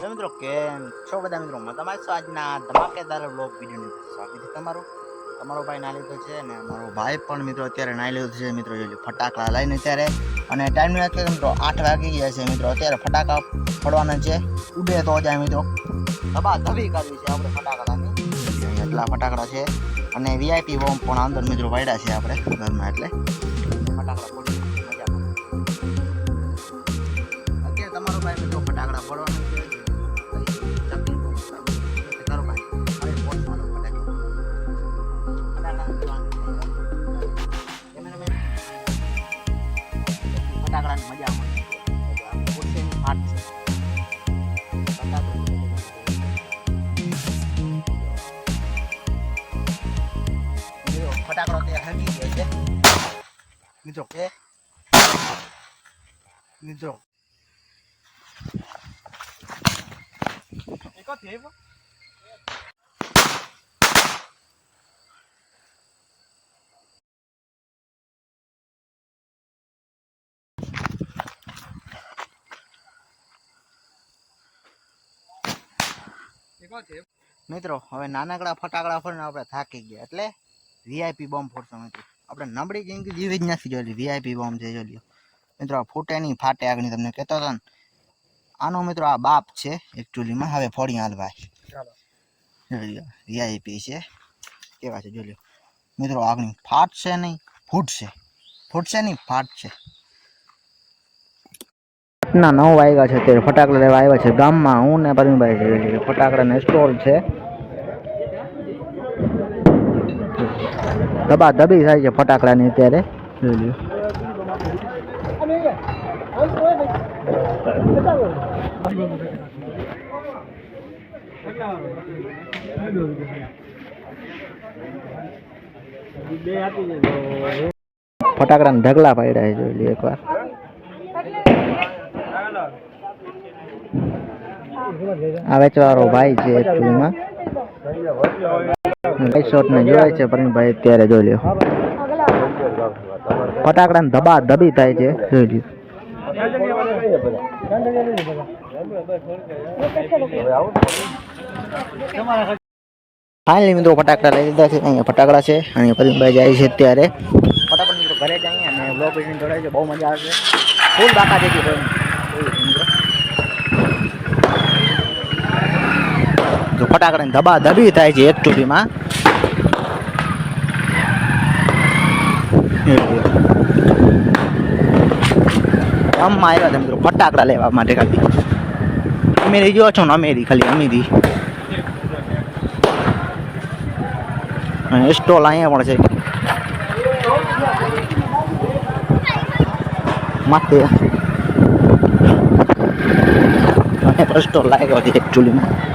મિત્રો કેમ છો બધા મિત્રો તમારી આજના ધમાકેદાર વ્લોગ વિડીયોની સ્વાગત છે તમારું તમારો ભાઈ નાઈ લીધો છે અને મારો ભાઈ પણ મિત્રો અત્યારે નાઈ લીધો છે મિત્રો જો ફટાકડા લઈને અત્યારે અને ટાઈમ નથી મિત્રો 8 વાગી ગયા છે મિત્રો અત્યારે ફટાકા ફોડવાના છે ઉડે તો જાય મિત્રો ધબા ધબી કરવી છે આપણે ફટાકડાની એટલા ફટાકડા છે અને વીઆઈપી બોમ્બ પણ અંદર મિત્રો વાડ્યા છે આપણે ઘરમાં એટલે ફટાકડા ફોડી મજા આવે અત્યારે તમારો ભાઈ મિત્રો ફટાકડા ફોડવાના છે ફટાકડાની મજા આવે ખુરશીની ફાટ છે ફટાકડો તે હરગી ગયો છે મિત્રો કે મિત્રો એકો થેવ મિત્રો હવે નાનકડા ફટાકડા ફોડીને આપણે થાકી ગયા એટલે વીઆઈપી બોમ્બ ફોડશો મિત્રો આપણે નબળી જિંદગી જીવી જ નથી જોઈ વીઆઈપી બોમ્બ છે જોઈ લ્યો મિત્રો ફૂટે નહીં ફાટે આગળ તમને કહેતો હતો ને આનો મિત્રો આ બાપ છે એકચ્યુઅલીમાં હવે ફોડી હાલ ભાઈ જોઈ લ્યો વીઆઈપી છે કેવા છે જોઈ લ્યો મિત્રો આગળ ફાટશે નહીં ફૂટશે નહીં ફાટશે ના 9 વાગ્યા છે અત્યારે ફટાકડા લેવા આવ્યા છે ગામમાં હું ને પરમીભાઈ ફટાકડાનો સ્ટોલ છે ધબા ધબી થાય છે ફટાકડાની અત્યારે જોઈ લ્યો ફટાકડાના ઢગલા પાડ્યા છે જોઈ લ્યો એકવાર આ વેચવાળો ભાઈ છે એકચ્યુઅલીમાં શોટ ને જોવાય છે પરમીભાઈ અત્યારે જોઈ લ્યો ફટાકડાને ધબા ધબી થાય છે જોઈ લ્યો ફાઇનલી મિત્રો ફટાકડા લઈ લીધા છે અહીંયા ફટાકડા છે અને પરમીભાઈ જાય છે અત્યારે ફટાફટ મિત્રો ઘરે જઈએ અને બ્લોગ વિડીયો જોડાય છે બહુ મજા આવશે ફૂલ બાકા જેથી મિત્રો જો ફટાકડાની ધબા ધબી થાય છે એકચ્યુઅલીમાં ગામમાં આવ્યા હતા મિત્રો ફટાકડા લેવા માટે ખાલી અમેરી જો છો ને અમેરી ખાલી અમેરી સ્ટોલ અહીંયા પણ છે માથે સ્ટોલ લાગ્યો છે એકચ્યુઅલીમાં